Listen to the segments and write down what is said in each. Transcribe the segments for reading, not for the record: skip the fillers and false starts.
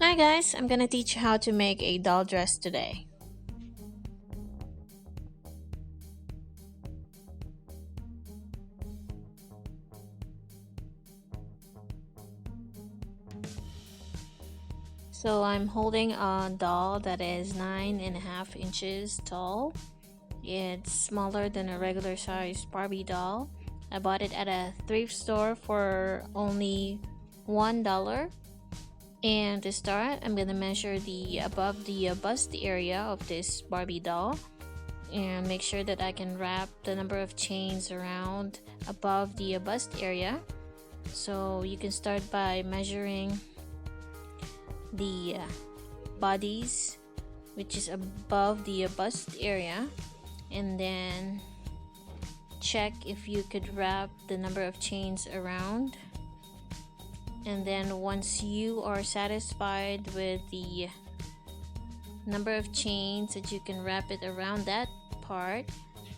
Hi guys, I'm gonna teach you how to make a doll dress today. So I'm holding a doll that is 9.5 inches tall. It's smaller than a regular size Barbie doll. I bought it at a thrift store for only $1. And to start, I'm gonna measure the above the bust area of this Barbie doll and make sure that I can wrap the number of chains around above the bust area. So you can start by measuring the bodies, which is above the bust area, and then check if you could wrap the number of chains around. And then once you are satisfied with the number of chains that you can wrap it around that part,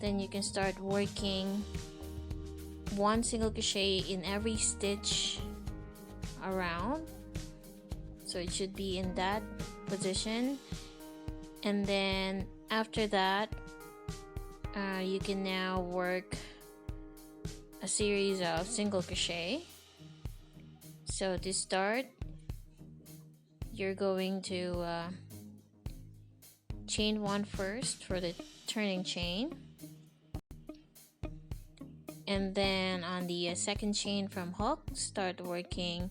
then you can start working one single crochet in every stitch around. So it should be in that position, and then after that you can now work a series of single crochet. So to start, you're going to chain one first for the turning chain, and then on the second chain from hook, start working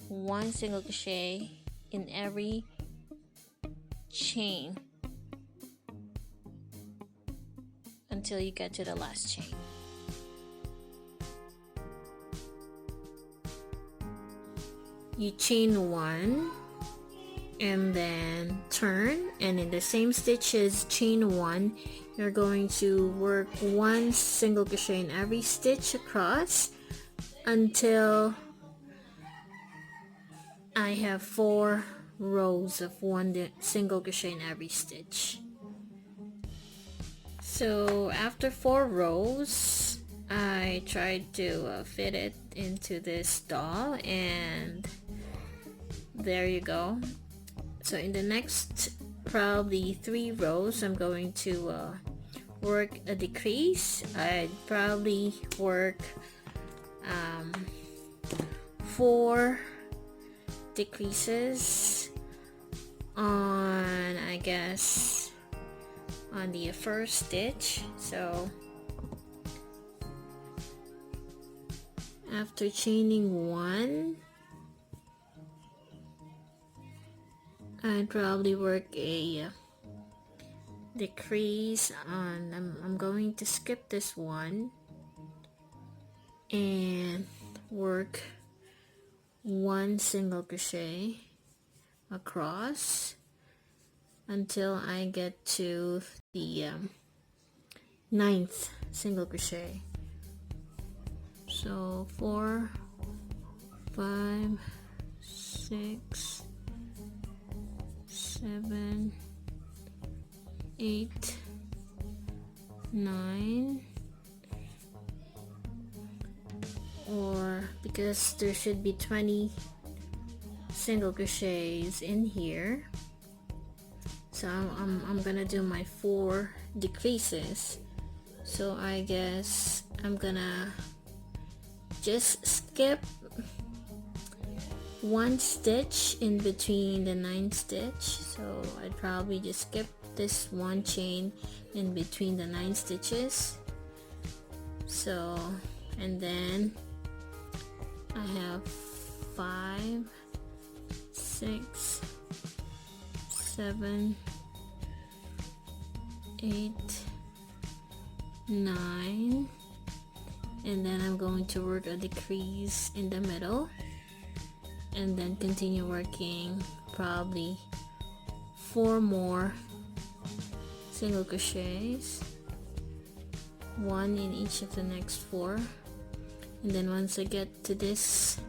one single crochet in every chain until you get to the last chain. You chain one and then turn, and in the same stitches chain one, you're going to work one single crochet in every stitch across until I have 4 rows of one single crochet in every stitch. So after 4 rows, I tried to fit it into this doll, and there you go. So in the next probably 3 rows, I'm going to work a decrease. I'd probably work 4 decreases on, I guess, on the first stitch. So after chaining one, I'd probably work a decrease on, I'm going to skip this one and work one single crochet across until I get to the 9th single crochet. So 4, 5, 6, 7, 8, 9, or because there should be 20 single crochets in here, so I'm gonna do my 4 decreases. So I guess I'm gonna just skip one stitch in between the 9th stitch. So I'd probably just skip this one chain in between the 9 stitches. So, and then I have 5, 6, 7, 8, 9, and then I'm going to work a decrease in the middle, and then continue working probably 4 more single crochets, 1 in each of the next 4, and then once I get to this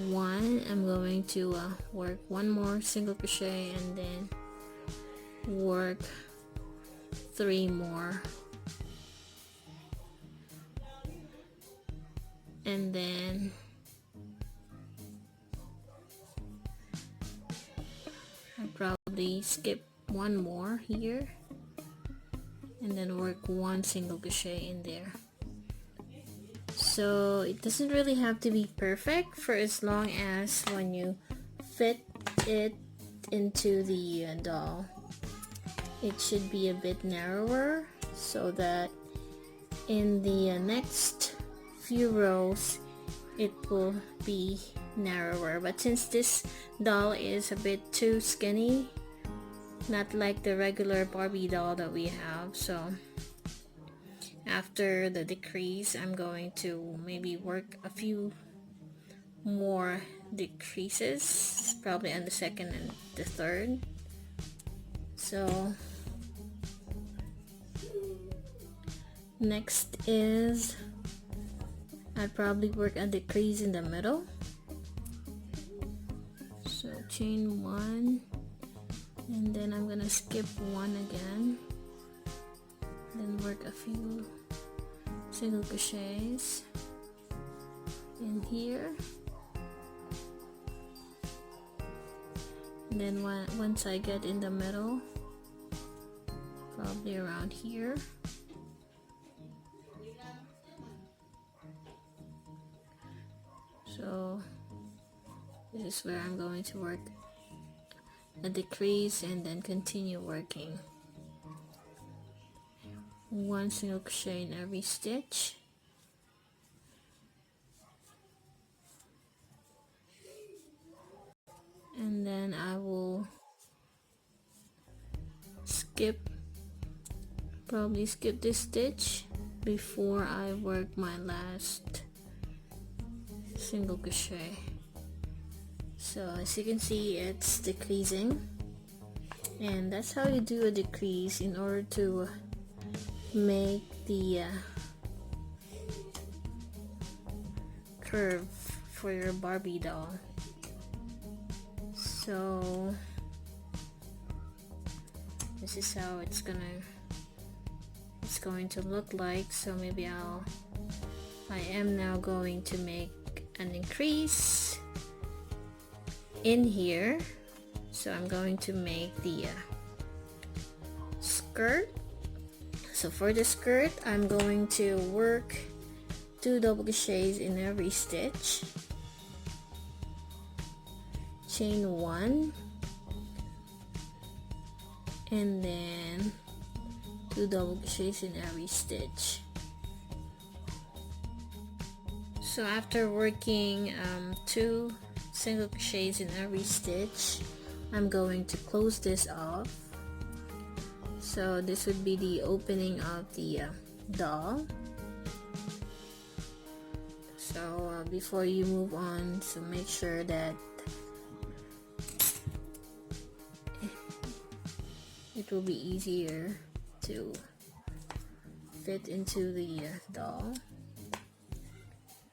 one, I'm going to work 1 more single crochet and then work 3 more, and then probably skip one more here and then work one single crochet in there. So it doesn't really have to be perfect, for as long as when you fit it into the doll, it should be a bit narrower, so that in the next few rows it will be narrower. But since this doll is a bit too skinny, not like the regular Barbie doll that we have, so after the decrease I'm going to maybe work a few more decreases, probably on the second and the third. So next is I'd probably work a decrease in the middle. So chain one, and then I'm gonna skip one again, then work a few single crochets in here, and then once I get in the middle, probably around here, so this is where I'm going to work a decrease and then continue working one single crochet in every stitch. And then I will probably skip this stitch before I work my last single crochet. So as you can see, it's decreasing, and that's how you do a decrease in order to make the curve for your Barbie doll. So this is how it's going to look like. So maybe I am now going to make an increase in here. So I'm going to make the skirt. So for the skirt, I'm going to work 2 double crochets in every stitch, chain 1, and then 2 double crochets in every stitch. So after working 2 single crochets in every stitch, I'm going to close this off. So this would be the opening of the doll. So before you move on, so make sure that it will be easier to fit into the doll.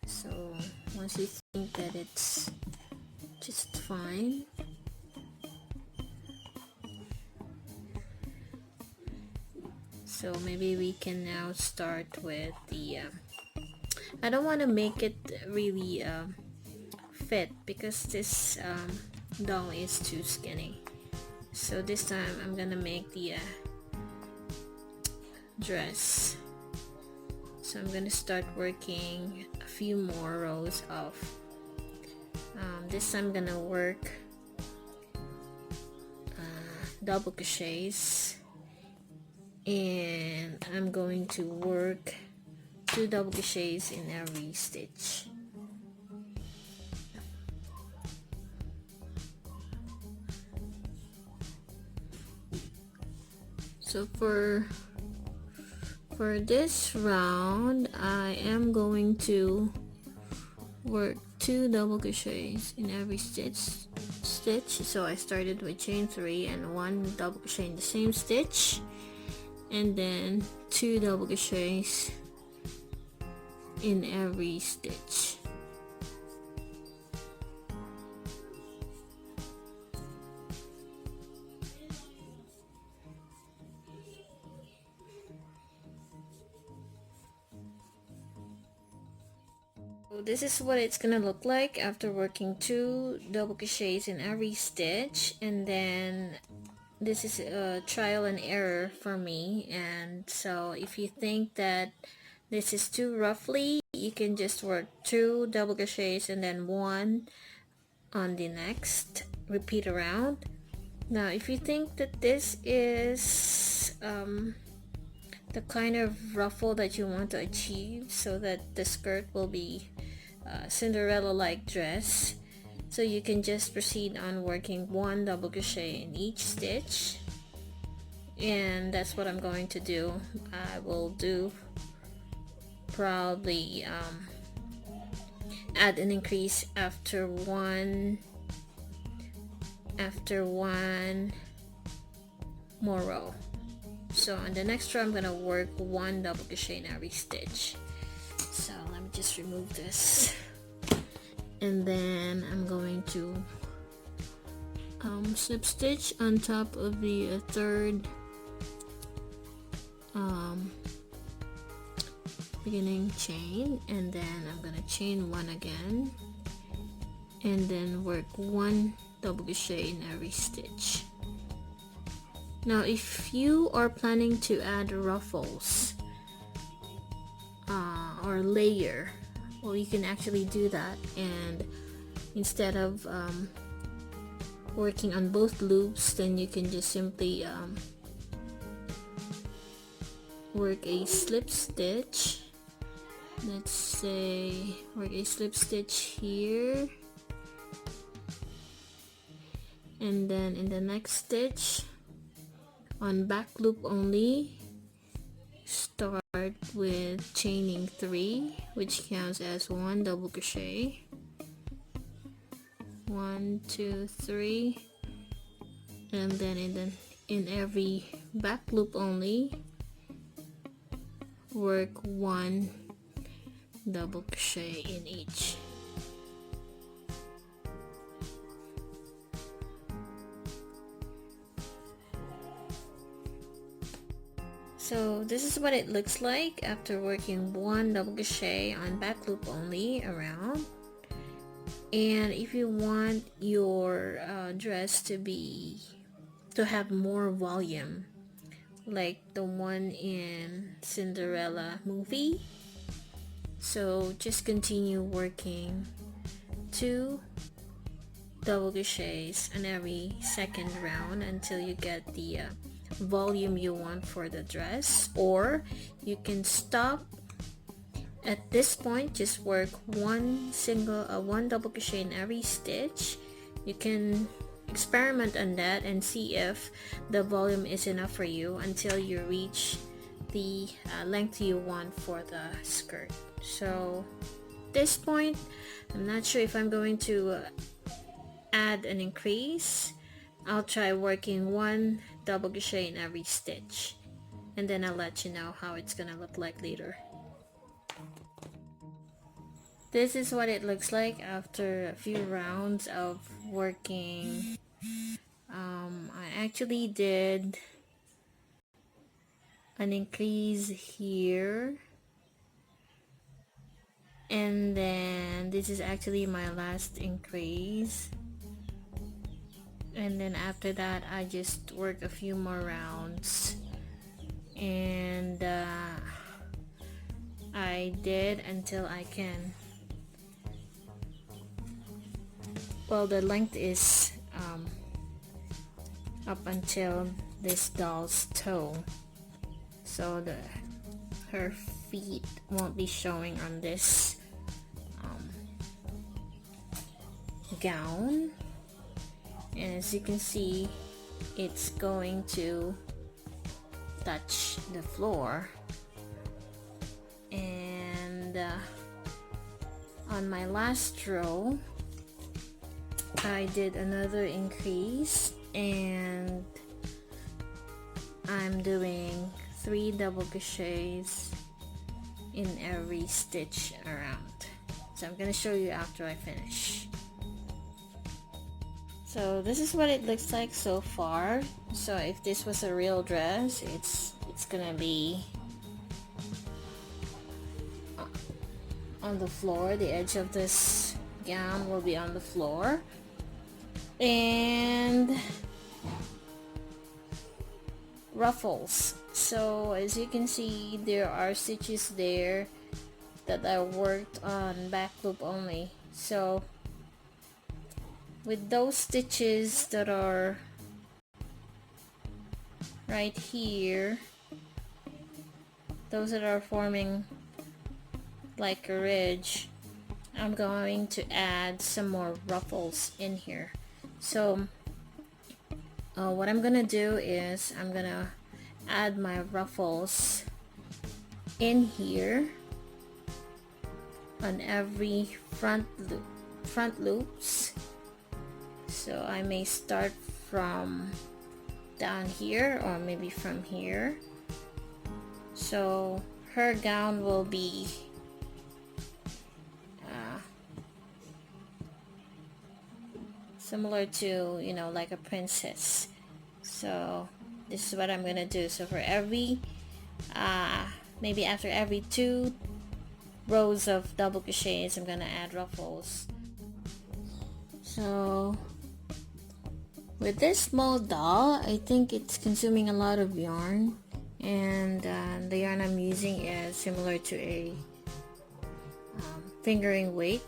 So once you think that it's just fine, so maybe we can now start with the I don't want to make it really fit, because this doll is too skinny. So this time I'm gonna make the dress. So I'm gonna start working a few more rows of this time I'm gonna work double crochets, and I'm going to work 2 double crochets in every stitch. So for this round, I am going to work 2 double crochets in every stitch. So I started with chain 3 and 1 double crochet in the same stitch, and then 2 double crochets in every stitch. So this is what it's gonna look like after working 2 double crochets in every stitch, and then this is a trial and error for me. And so if you think that this is too roughly, you can just work 2 double crochets and then 1 on the next, repeat around. Now if you think that this is the kind of ruffle that you want to achieve, so that the skirt will be Cinderella-like dress, so you can just proceed on working 1 double crochet in each stitch, and that's what I'm going to do. I will do probably add an increase after one more row. So on the next row I'm gonna work 1 double crochet in every stitch. So let me just remove this, and then I'm going to slip stitch on top of the third beginning chain, and then I'm gonna chain 1 again, and then work 1 double crochet in every stitch. Now if you are planning to add ruffles or layer, well, you can actually do that, and instead of working on both loops, then you can just simply work a slip stitch. Let's say work a slip stitch here, and then in the next stitch on back loop only, start with chaining 3, which counts as 1 double crochet. 1 2 3, and then in every back loop only, work 1 double crochet in each. So this is what it looks like after working 1 double crochet on back loop only around. And if you want your dress to have more volume, like the one in Cinderella movie, so just continue working 2 double crochets on every second round until you get the volume you want for the dress, or you can stop at this point, just work 1 double crochet in every stitch. You can experiment on that and see if the volume is enough for you until you reach the length you want for the skirt. So at this point, I'm not sure if I'm going to add an increase. I'll try working 1 double crochet in every stitch, and then I'll let you know how it's gonna look like later. This is what it looks like after a few rounds of working. I actually did an increase here, and then this is actually my last increase, and then after that I just work a few more rounds, and I did until I can, well, the length is up until this doll's toe, so her feet won't be showing on this gown. And as you can see, it's going to touch the floor. And on my last row, I did another increase, and I'm doing 3 double crochets in every stitch around. So I'm gonna show you after I finish. So this is what it looks like so far. So if this was a real dress, it's gonna be on the floor. The edge of this gown will be on the floor. And ruffles. So as you can see, there are stitches there that I worked on back loop only. So with those stitches that are right here, those that are forming like a ridge, I'm going to add some more ruffles in here. So what I'm gonna do is I'm gonna add my ruffles in here on every front loops. So I may start from down here or maybe from here. So her gown will be similar to, you know, like a princess. So this is what I'm gonna do. So for every maybe after every 2 rows of double crochets, I'm gonna add ruffles. So with this small doll, I think it's consuming a lot of yarn, and the yarn I'm using is similar to a fingering weight.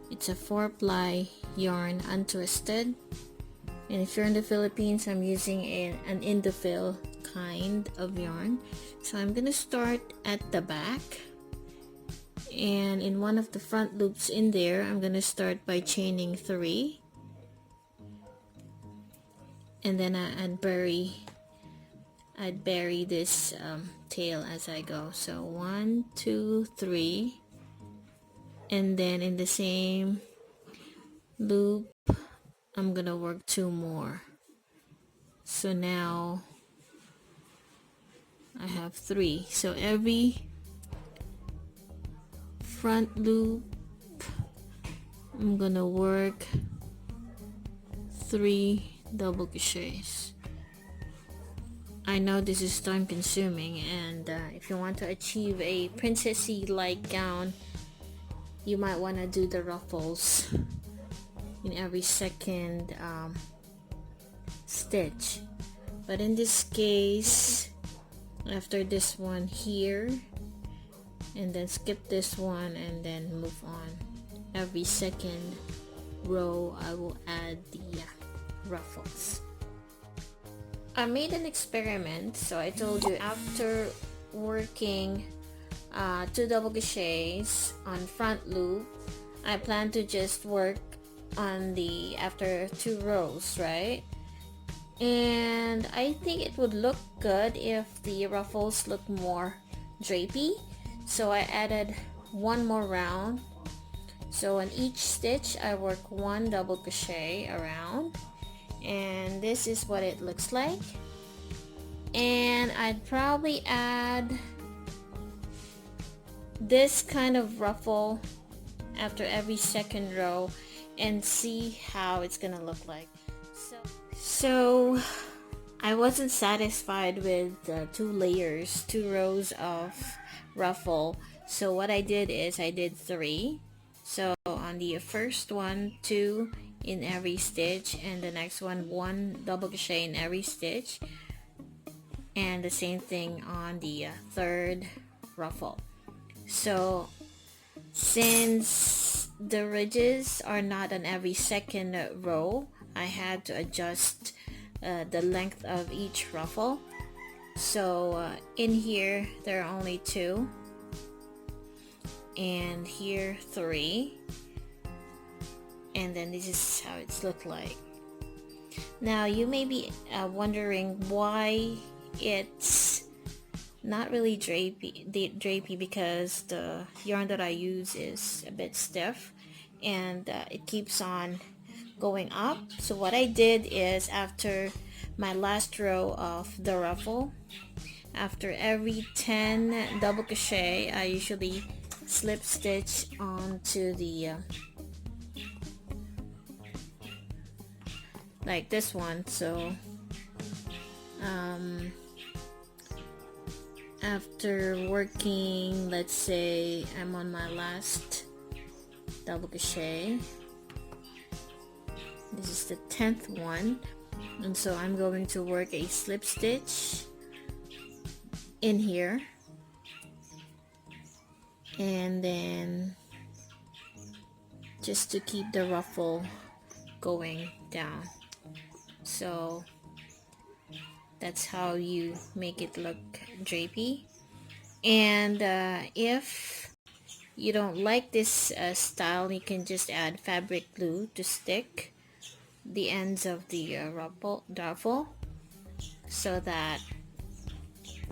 It's a 4-ply yarn untwisted, and if you're in the Philippines, I'm using an Indophil kind of yarn. So I'm gonna start at the back, and in one of the front loops in there, I'm gonna start by chaining 3, and then I'd bury this tail as I go. So 1, 2, 3, and then in the same loop I'm gonna work 2 more. So now I have 3. So every front loop I'm gonna work 3 double crochets. I know this is time consuming, and if you want to achieve a princessy like gown, you might want to do the ruffles in every second stitch. But in this case, after this one here, and then skip this one and then move on, every second row I will add the ruffles. I made an experiment. So I told you, after working 2 double crochets on front loop, I plan to just work on the after 2 rows, right? And I think it would look good if the ruffles look more drapey, so I added 1 more round. So on each stitch I work 1 double crochet around, and this is what it looks like. And I'd probably add this kind of ruffle after every second row and see how it's gonna look like. So I wasn't satisfied with 2 rows of ruffle. So what I did is I did 3. So on the first one, 2 in every stitch, and the next one, 1 double crochet in every stitch, and the same thing on the third ruffle. So since the ridges are not on every second row, I had to adjust the length of each ruffle. So in here there are only 2, and here 3, and then this is how it's looked like. Now you may be wondering why it's not really drapey, because the yarn that I use is a bit stiff, and it keeps on going up. So what I did is, after my last row of the ruffle, after every 10 double crochet, I usually slip stitch onto the like this one. So after working, let's say I'm on my last double crochet. This is the 10th one, and so I'm going to work a slip stitch in here, and then just to keep the ruffle going down. So that's how you make it look drapey. And if you don't like this style, you can just add fabric glue to stick the ends of the ruffle so that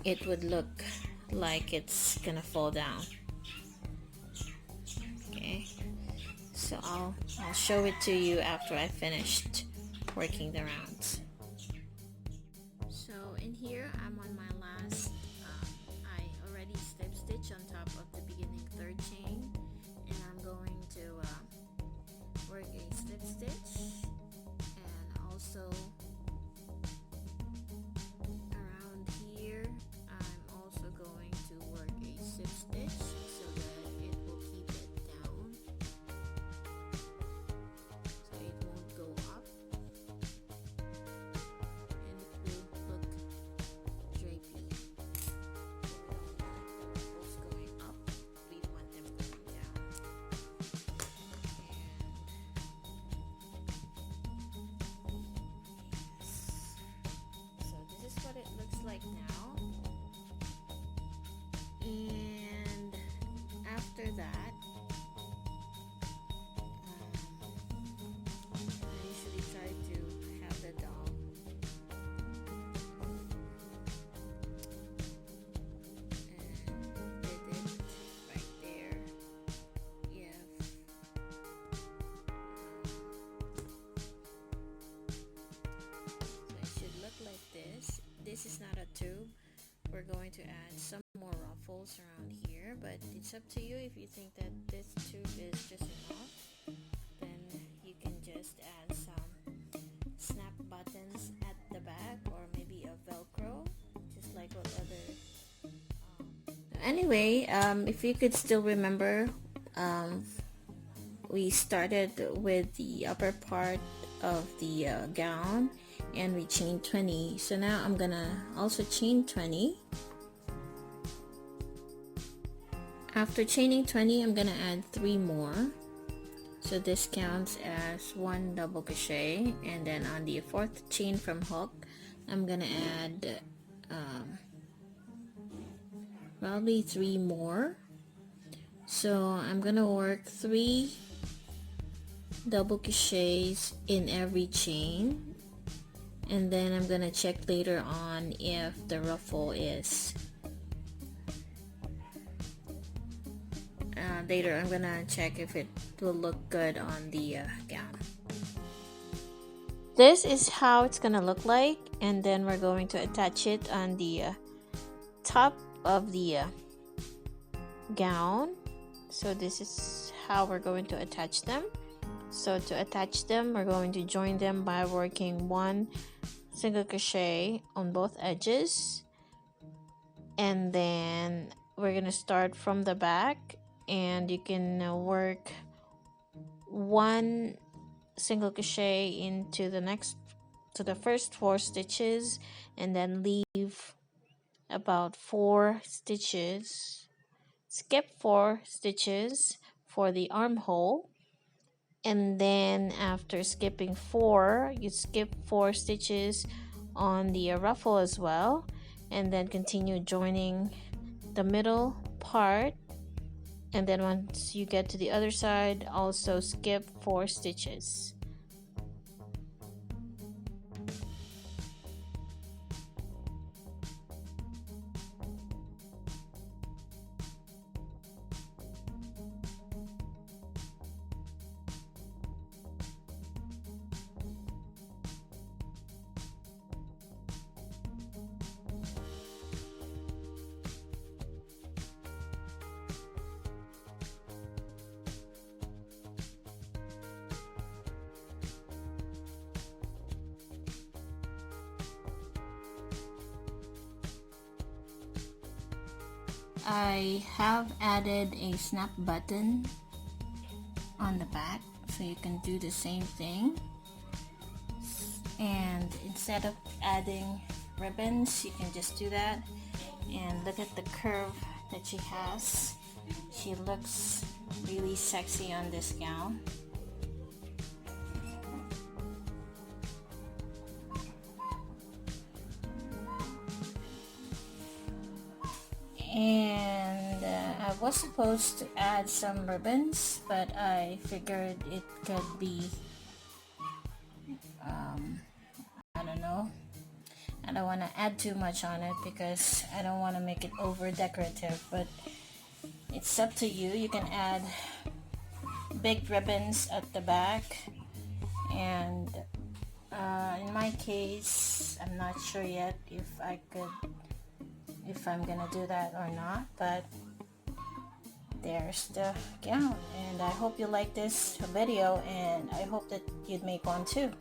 it would look like it's gonna fall down. Okay, so I'll show it to you after I finished working the rounds. So in here I'm on my last I already slip stitch on top of the beginning third chain, and I'm going to work a slip stitch, and also around here I'm also going to work a slip stitch so that it will keep it down, so it won't go up and it will look drapey. Ruffles going up, we want them going down. So this is what it looks like now. And after that, I usually try to have the doll and did it right there. If so it should look like this. This is not a tube. We're going to add some more ruffles around here, but it's up to you. If you think that this tube is just enough, then you can just add some snap buttons at the back, or maybe a velcro, just like what other anyway, if you could still remember, we started with the upper part of the gown, and we chained 20. So now I'm gonna also chain 20. After chaining 20, I'm gonna add 3 more, so this counts as 1 double crochet, and then on the 4th chain from hook I'm gonna add probably 3 more. So I'm gonna work 3 double crochets in every chain, and then I'm gonna check later on if the ruffle is later I'm gonna check if it will look good on the gown. This is how it's gonna look like, and then we're going to attach it on the top of the gown. So this is how we're going to attach them. So to attach them, we're going to join them by working 1 single crochet on both edges, and then we're gonna start from the back, and you can work 1 single crochet into the first 4 stitches, and then leave about 4 stitches, skip 4 stitches for the armhole, and then after skipping 4, you skip 4 stitches on the ruffle as well, and then continue joining the middle part, and then once you get to the other side, also skip 4 stitches. I have added a snap button on the back, so you can do the same thing. And instead of adding ribbons, you can just do that. And look at the curve that she has. She looks really sexy on this gown. And I was supposed to add some ribbons, but I figured it could be I don't know, I don't want to add too much on it because I don't want to make it over decorative, but it's up to you. You can add big ribbons at the back, and in my case, I'm not sure yet if I'm gonna do that or not, but there's the gown. And I hope you like this video, and I hope that you'd make one too.